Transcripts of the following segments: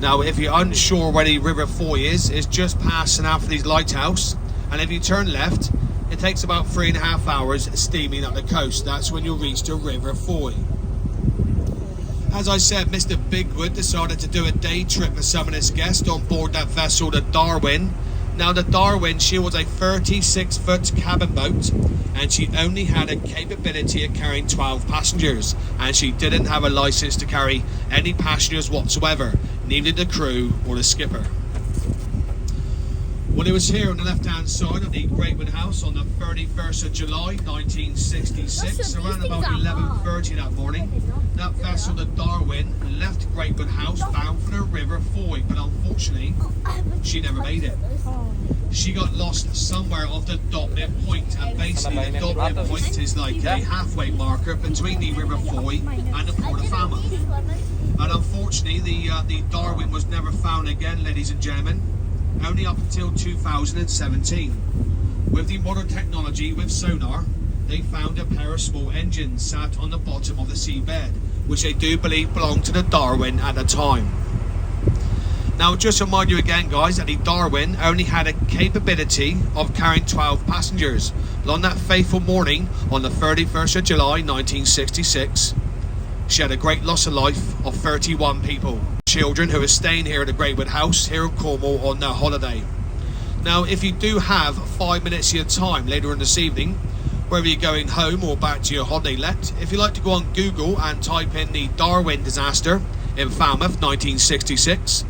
Now, if you're unsure where the River Foy is, it's just past St Anthony's Lighthouse, and if you turn left, it takes about 3.5 hours steaming up the coast. That's when you'll reach the River Foy. As I said, Mr. Bigwood decided to do a day trip with some of his guests on board that vessel, the Darwin. Now, the Darwin, she was a 36-foot cabin boat, and she only had a capability of carrying 12 passengers, and she didn't have a license to carry any passengers whatsoever, neither the crew or the skipper. Well, it was here on the left-hand side of the Greatwood House on the 31st of July 1966, around about 11:30 that morning. That vessel, the Darwin, left Greatwood House bound for the River Foy, but unfortunately, she never made it. She got lost somewhere off the Dublin Point, and basically the Dublin Point is like a halfway marker between the River Foy and the Port of Falmouth. And unfortunately, the Darwin was never found again, ladies and gentlemen, only up until 2017. With the modern technology, with sonar, they found a pair of small engines sat on the bottom of the seabed, which they do believe belonged to the Darwin at the time. Now, just to remind you again, guys, that the Darwin only had a capability of carrying 12 passengers. But on that fateful morning, on the 31st of July 1966, she had a great loss of life of 31 people. Children who are staying here at the Greatwood House here in Cornwall on their holiday. Now, if you do have 5 minutes of your time later on this evening, whether you're going home or back to your holiday let, if you like to go on Google and type in the Darwin disaster in Falmouth 1966,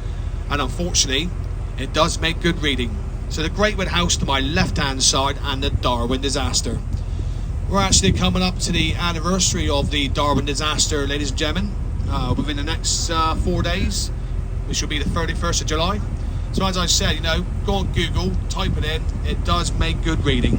and unfortunately, it does make good reading. So the Greatwood House to my left-hand side and the Darwin disaster. We're actually coming up to the anniversary of the Darwin disaster, ladies and gentlemen, within the next 4 days, which will be the 31st of July. So as I said, go on Google, type it in, it does make good reading.